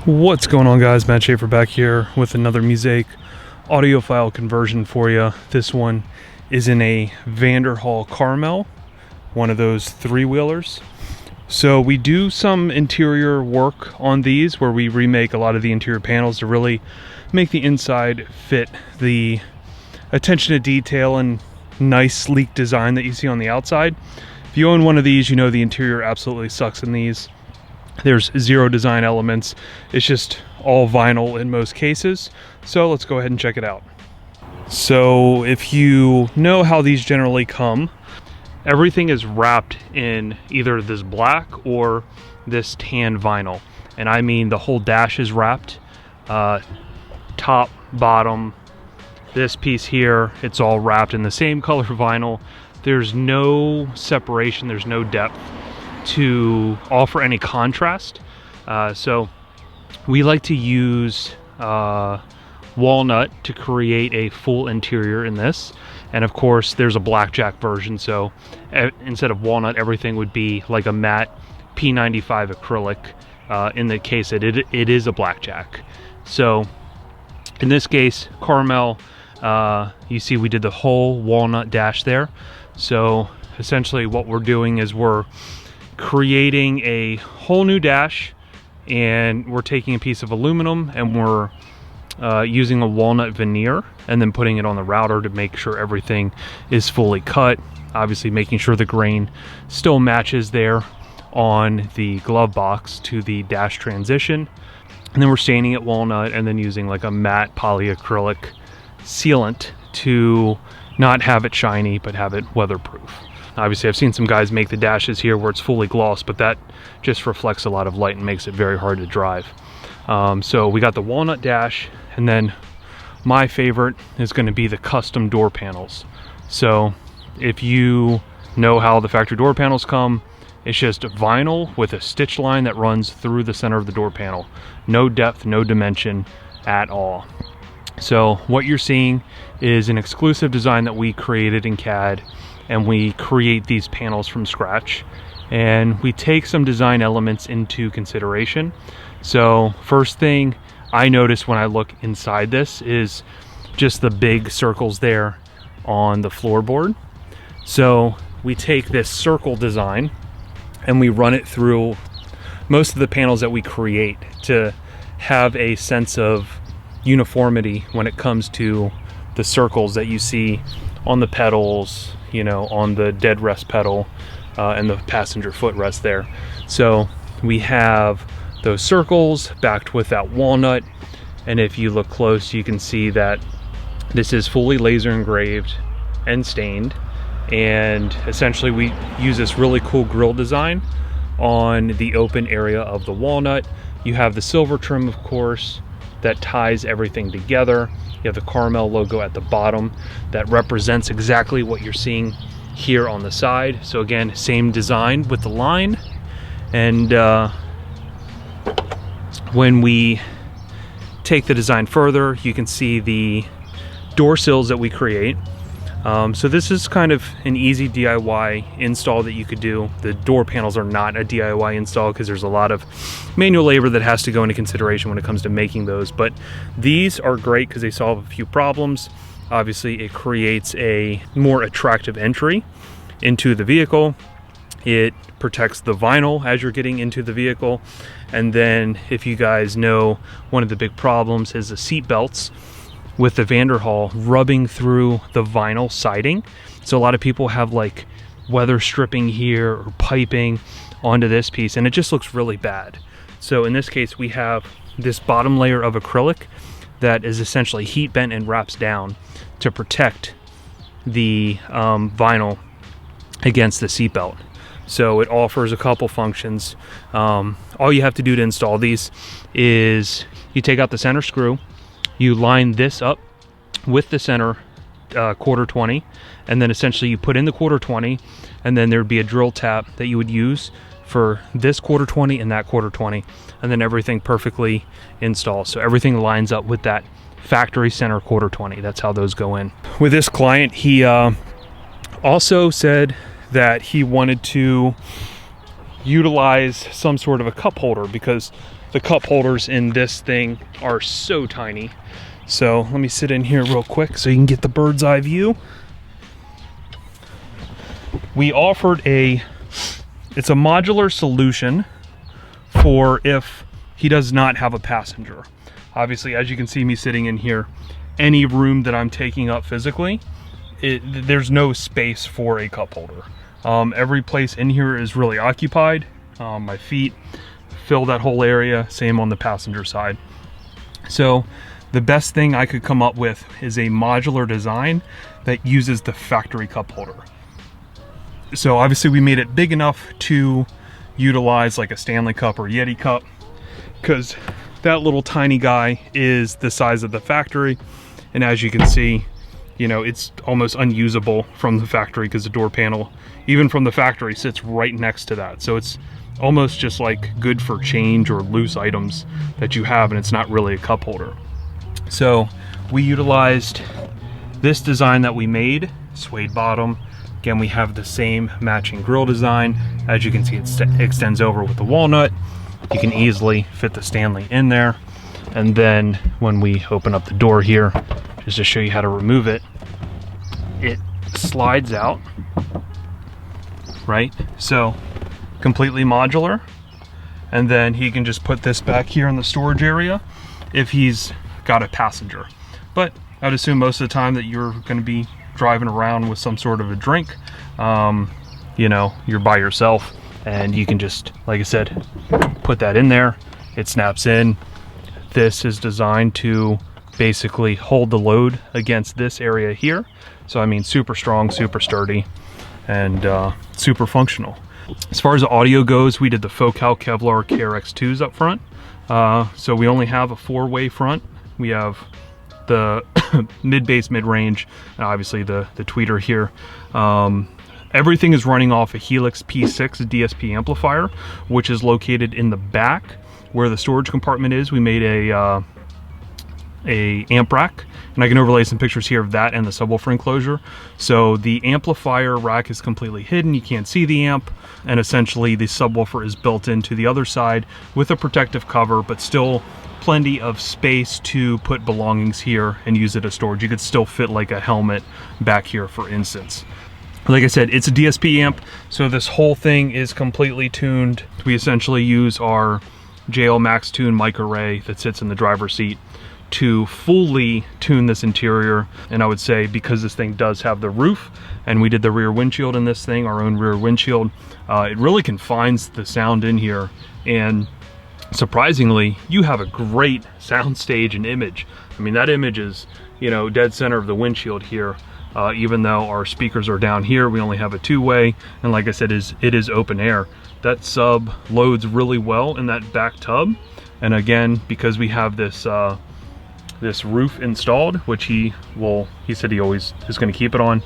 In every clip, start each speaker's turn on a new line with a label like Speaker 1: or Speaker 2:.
Speaker 1: What's going on, guys? Matt Schaeffer back here with another Musaic audio file conversion for you. This one is in a Vanderhall Carmel, one of those three-wheelers. So we do some interior work on these where we remake a lot of the interior panels to really make the inside fit the attention to detail and nice sleek design that you see on the outside. If you own one of these, you know the interior absolutely sucks in these. There's zero design elements. It's just all vinyl in most cases. So let's go ahead and check it out. So if you know how these generally come, everything is wrapped in either this black or this tan vinyl. And I mean the whole dash is wrapped, top, bottom, this piece here, it's all wrapped in the same color vinyl. There's no separation, there's no depth to offer any contrast. So we like to use walnut to create a full interior in this. And of course there's a blackjack version, so instead of walnut, everything would be like a matte P95 acrylic. In the case that it is a blackjack. So in this case, Carmel, you see we did the whole walnut dash there. So essentially what we're doing is we're creating a whole new dash, and we're taking a piece of aluminum and we're using a walnut veneer and then putting it on the router to make sure everything is fully cut, obviously making sure the grain still matches there on the glove box to the dash transition. And then we're staining it walnut and then using like a matte polyacrylic sealant to not have it shiny but have it weatherproof. Obviously, I've seen some guys make the dashes here where it's fully glossed, but that just reflects a lot of light and makes it very hard to drive. So we got the walnut dash, and then my favorite is going to be the custom door panels. So if you know how the factory door panels come, it's just vinyl with a stitch line that runs through the center of the door panel. No depth, no dimension at all. So what you're seeing is an exclusive design that we created in CAD, and we create these panels from scratch, and we take some design elements into consideration. So first thing I notice when I look inside this is just the big circles there on the floorboard. So we take this circle design and we run it through most of the panels that we create to have a sense of uniformity when it comes to the circles that you see on the pedals, you know, on the dead rest pedal and the passenger footrest there. So we have those circles backed with that walnut, and if you look close you can see that this is fully laser engraved and stained. And essentially we use this really cool grille design on the open area of the walnut. You have the silver trim, of course, that ties everything together. You have the Carmel logo at the bottom that represents exactly what you're seeing here on the side. So again, same design with the line. And when we take the design further, you can see the door sills that we create. So this is kind of an easy DIY install that you could do. The door panels are not a DIY install because there's a lot of manual labor that has to go into consideration when it comes to making those. But these are great because they solve a few problems. Obviously, it creates a more attractive entry into the vehicle. It protects the vinyl as you're getting into the vehicle. And then if you guys know, one of the big problems is the seat belts with the Vanderhall rubbing through the vinyl siding. So a lot of people have like weather stripping here or piping onto this piece, and it just looks really bad. So in this case, we have this bottom layer of acrylic that is essentially heat bent and wraps down to protect the vinyl against the seatbelt. So it offers a couple functions. All you have to do to install these is you take out the center screw, you line this up with the center quarter 20, and then essentially you put in the quarter 20, and then there'd be a drill tap that you would use for this quarter 20 and that quarter 20, and then everything perfectly installs. So everything lines up with that factory center quarter 20. That's how those go in. With this client, he also said that he wanted to utilize some sort of a cup holder because the cup holders in this thing are so tiny. So let me sit in here real quick so you can get the bird's eye view. We offered it's a modular solution for if he does not have a passenger. Obviously, as you can see me sitting in here, any room that I'm taking up physically, there's no space for a cup holder. Every place in here is really occupied. My feet fill that whole area, same on the passenger side. So the best thing I could come up with is a modular design that uses the factory cup holder. So obviously we made it big enough to utilize like a Stanley cup or Yeti cup, because that little tiny guy is the size of the factory. And as you can see, you know, it's almost unusable from the factory because the door panel, even from the factory, sits right next to that. So it's almost just like good for change or loose items that you have, and it's not really a cup holder. So we utilized this design that we made, suede bottom. Again, we have the same matching grille design. As you can see, it extends over with the walnut. You can easily fit the Stanley in there. And then when we open up the door here, just to show you how to remove it, it slides out, right? So completely modular. And then he can just put this back here in the storage area if he's got a passenger. But I'd assume most of the time that you're going to be driving around with some sort of a drink, you know, you're by yourself, and you can just, like I said, put that in there. It snaps in. This is designed to basically hold the load against this area here. So I mean, super strong, super sturdy, and super functional. As far as the audio goes, we did the Focal Kevlar KRX2s up front. So we only have a 4-way front. We have the mid-bass, mid-range, and obviously the tweeter here. Everything is running off a Helix P6 DSP amplifier, which is located in the back where the storage compartment is. We made a amp rack, and I can overlay some pictures here of that and the subwoofer enclosure. So the amplifier rack is completely hidden, you can't see the amp, and essentially the subwoofer is built into the other side with a protective cover, but still plenty of space to put belongings here and use it as storage. You could still fit like a helmet back here, for instance. Like I said, it's a DSP amp, so this whole thing is completely tuned. We essentially use our JL Max Tune mic array that sits in the driver's seat to fully tune this interior. And I would say, because this thing does have the roof, and we did the rear windshield in this thing, our own rear windshield, it really confines the sound in here. And surprisingly, you have a great sound stage and image. I mean, that image is, you know, dead center of the windshield here. Even though our speakers are down here, we only have a 2-way, and like I said, it is open air. That sub loads really well in that back tub. And again, because we have this this roof installed, which he said he always is going to keep it on,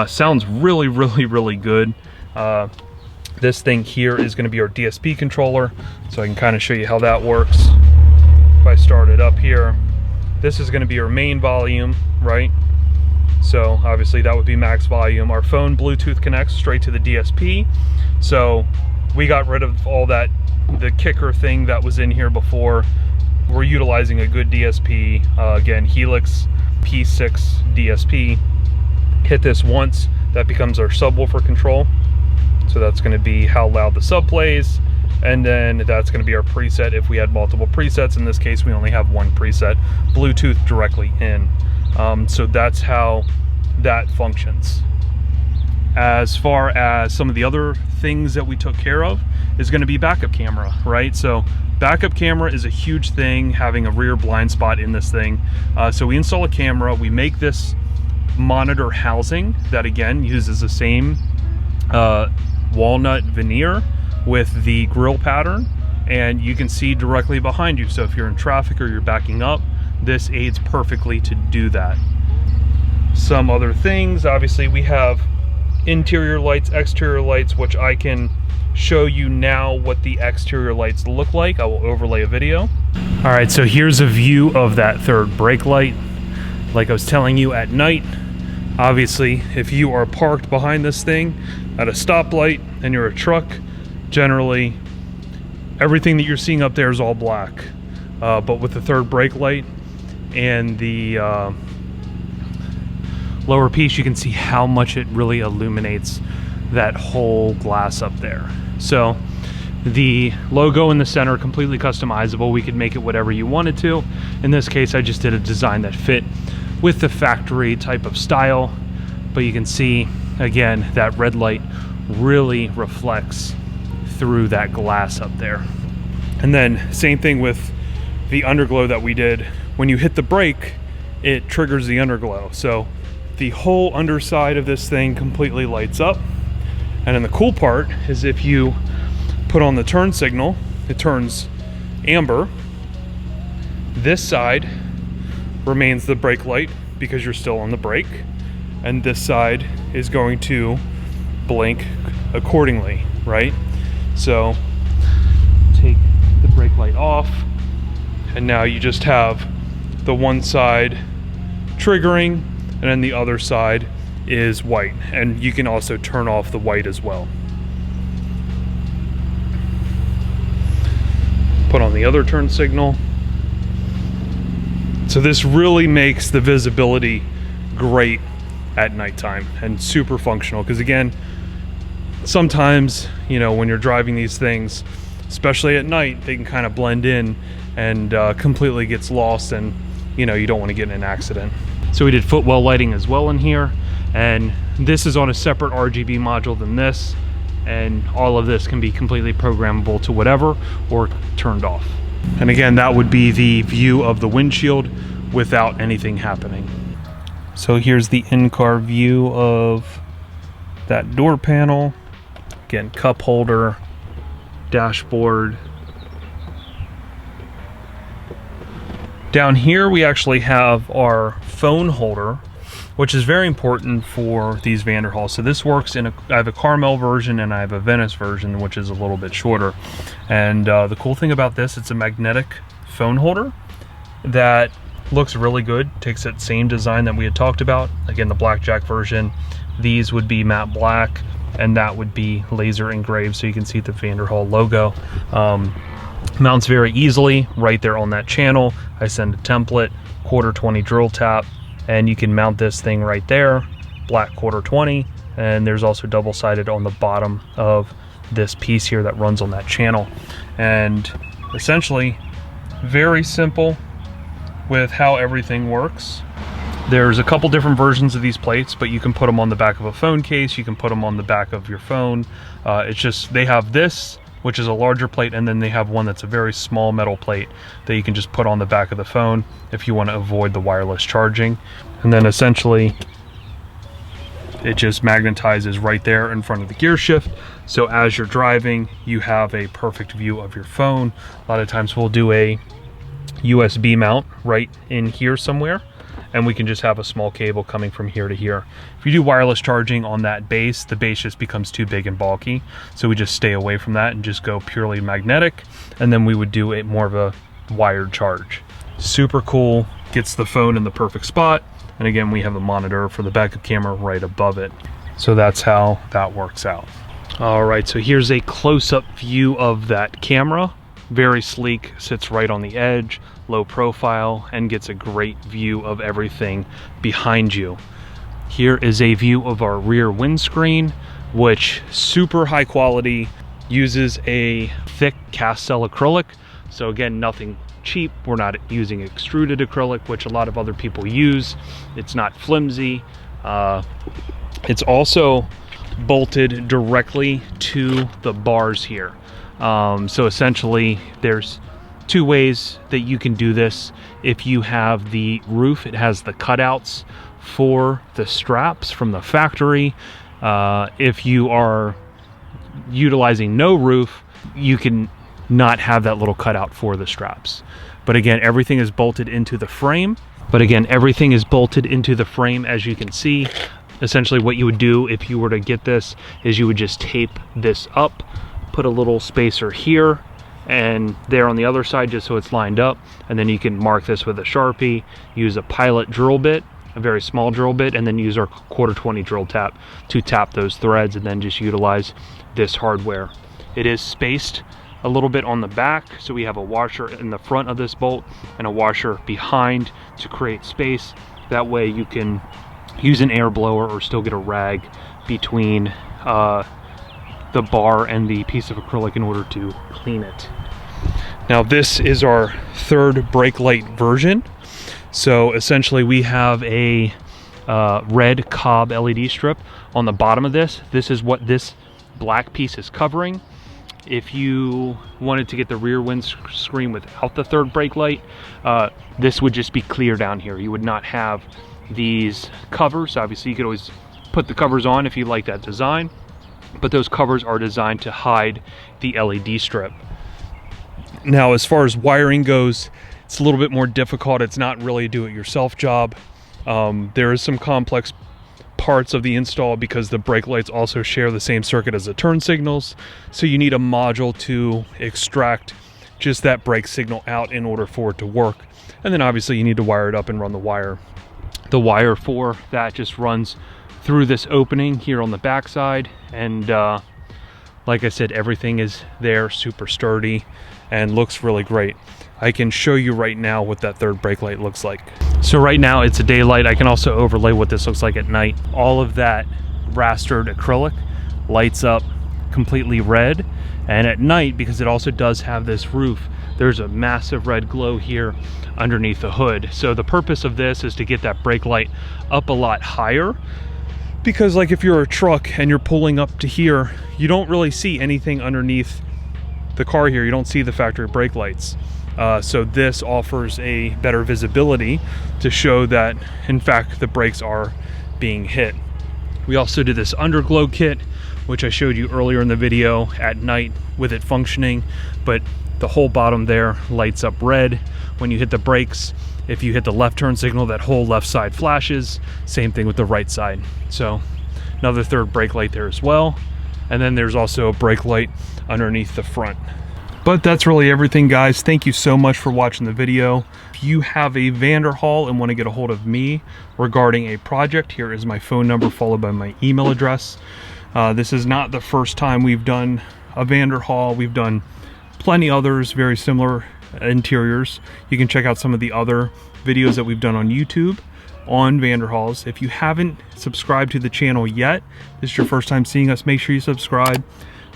Speaker 1: sounds really, really, really good. This thing here is going to be our DSP controller, so I can kind of show you how that works. If I start it up here, this is going to be our main volume, right? So obviously that would be max volume. Our phone Bluetooth connects straight to the DSP. So we got rid of all that, the kicker thing that was in here before. We're utilizing a good DSP. Again, Helix P6 DSP. Hit this once, that becomes our subwoofer control. So that's going to be how loud the sub plays. And then that's going to be our preset if we had multiple presets. In this case, we only have one preset, Bluetooth directly in. So that's how that functions. As far as some of the other things that we took care of is going to be backup camera, right? So backup camera is a huge thing, having a rear blind spot in this thing. So we install a camera, we make this monitor housing that again uses the same walnut veneer with the grill pattern, and you can see directly behind you. So if you're in traffic or you're backing up, this aids perfectly to do that. Some other things, obviously we have interior lights, exterior lights, which I can show you now what the exterior lights look like. I will overlay a video. All right, so here's a view of that third brake light. Like I was telling you, at night, obviously, if you are parked behind this thing at a stoplight and you're a truck, generally everything that you're seeing up there is all black, but with the third brake light and the lower piece, you can see how much it really illuminates that whole glass up there. So the logo in the center, completely customizable. We could make it whatever you wanted to. In this case, I just did a design that fit with the factory type of style, but you can see again that red light really reflects through that glass up there. And then same thing with the underglow that we did. When you hit the brake, it triggers the underglow. So the whole underside of this thing completely lights up. And then the cool part is if you put on the turn signal, it turns amber. This side remains the brake light because you're still on the brake, and this side is going to blink accordingly, right? So take the brake light off, and now you just have the one side triggering, and then the other side is white. And you can also turn off the white as well. Put on the other turn signal. So this really makes the visibility great at nighttime and super functional, because again, sometimes, you know, when you're driving these things, especially at night, they can kind of blend in and completely gets lost, and you know, you don't want to get in an accident. So we did footwell lighting as well in here, and this is on a separate RGB module than this, and all of this can be completely programmable to whatever or turned off. And again, that would be the view of the windshield without anything happening. So here's the in-car view of that door panel. Again, cup holder, dashboard. Down here we actually have our phone holder, which is very important for these Vanderhall. So this works in I have a Carmel version and I have a Venice version, which is a little bit shorter. And the cool thing about this, it's a magnetic phone holder that looks really good. Takes that same design that we had talked about. Again, the blackjack version, these would be matte black, and that would be laser engraved, so you can see the Vanderhall logo. Mounts very easily right there on that channel. I send a template, 1/4-20 drill tap, and you can mount this thing right there, black 1/4-20, and there's also double-sided on the bottom of this piece here that runs on that channel. And essentially very simple with how everything works. There's a couple different versions of these plates, but you can put them on the back of a phone case, you can put them on the back of your phone. It's just, they have this, which is a larger plate, and then they have one that's a very small metal plate that you can just put on the back of the phone if you want to avoid the wireless charging. And then essentially it just magnetizes right there in front of the gear shift. So as you're driving, you have a perfect view of your phone. A lot of times we'll do a USB mount right in here somewhere, and we can just have a small cable coming from here to here. If you do wireless charging on that base, the base just becomes too big and bulky. So we just stay away from that and just go purely magnetic. And then we would do a more of a wired charge. Super cool, gets the phone in the perfect spot. And again, we have a monitor for the backup camera right above it. So that's how that works out. All right, so here's a close-up view of that camera. Very sleek, sits right on the edge, low profile, and gets a great view of everything behind you. Here is a view of our rear windscreen, which super high quality, uses a thick cast cell acrylic. So again, nothing cheap. We're not using extruded acrylic, which a lot of other people use. It's not flimsy. It's also bolted directly to the bars here. So essentially there's two ways that you can do this. If you have the roof, it has the cutouts for the straps from the factory. If you are utilizing no roof, you can not have that little cutout for the straps. But again, everything is bolted into the frame. As you can see. Essentially what you would do if you were to get this is you would just tape this up, put a little spacer here and there on the other side just so it's lined up, and then you can mark this with a Sharpie, use a pilot drill bit, a very small drill bit, and then use our 1/4-20 drill tap to tap those threads, and then just utilize this hardware. It is spaced a little bit on the back, so we have a washer in the front of this bolt and a washer behind to create space. That way you can use an air blower or still get a rag between the bar and the piece of acrylic in order to clean it. Now this is our third brake light version. So essentially we have a red cob LED strip on the bottom of this. This is what this black piece is covering. If you wanted to get the rear windscreen without the third brake light, this would just be clear down here. You would not have these covers. Obviously you could always put the covers on if you like that design, but those covers are designed to hide the LED strip. Now as far as wiring goes, it's a little bit more difficult. It's not really a do-it-yourself job. There is some complex parts of the install because the brake lights also share the same circuit as the turn signals, so you need a module to extract just that brake signal out in order for it to work. And then obviously you need to wire it up and run the wire. The wire for that just runs through this opening here on the back side, and like I said, everything is there, super sturdy and looks really great. I can show you right now what that third brake light looks like. So right now it's a daylight. I can also overlay what this looks like at night. All of that rastered acrylic lights up completely red, and at night, because it also does have this roof, there's a massive red glow here underneath the hood. So the purpose of this is to get that brake light up a lot higher, because like if you're a truck and you're pulling up to here, you don't really see anything underneath the car here. You don't see the factory brake lights. So this offers a better visibility to show that in fact the brakes are being hit. We also did this underglow kit, which I showed you earlier in the video, at night with it functioning, but the whole bottom there lights up red when you hit the brakes. If you hit the left turn signal, that whole left side flashes. Same thing with the right side. So another third brake light there as well. And then there's also a brake light underneath the front. But that's really everything, guys. Thank you so much for watching the video. If you have a Vanderhall and want to get a hold of me regarding a project, here is my phone number followed by my email address. This is not the first time we've done a Vanderhall. We've done plenty others, very similar interiors. You can check out some of the other videos that we've done on YouTube on Vanderhalls. If you haven't subscribed to the channel yet, this is your first time seeing us, make sure you subscribe.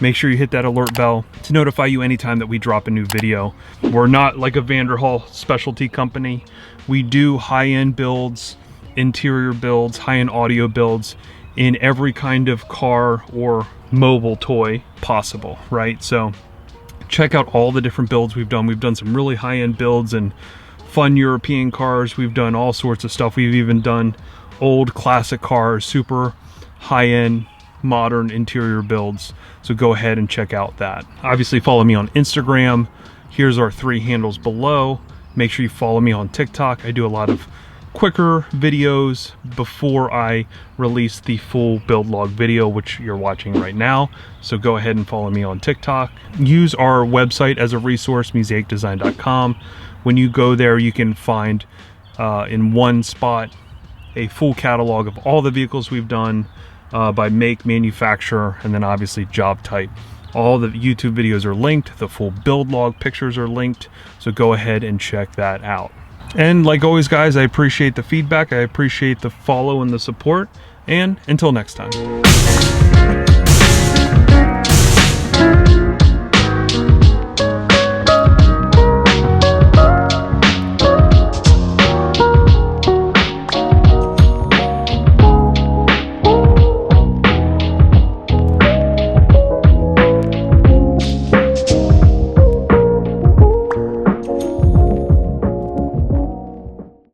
Speaker 1: Make sure you hit that alert bell to notify you anytime that we drop a new video. We're not like a Vanderhall specialty company. We do high-end builds, interior builds, high-end audio builds in every kind of car or mobile toy possible, right? So check out all the different builds we've done. We've done some really high-end builds and fun European cars. We've done all sorts of stuff. We've even done old classic cars, super high-end modern interior builds. So go ahead and check out that. Obviously follow me on Instagram. Here's our 3 handles below. Make sure you follow me on TikTok. I do a lot of quicker videos before I release the full build log video, which you're watching right now. So go ahead and follow me on TikTok. Use our website as a resource, musaicdesign.com. When you go there, you can find in one spot a full catalog of all the vehicles we've done, by make, manufacturer, and then obviously job type. All the YouTube videos are linked, the full build log pictures are linked, so go ahead and check that out. And like always, guys, I appreciate the feedback, I appreciate the follow and the support, and until next time.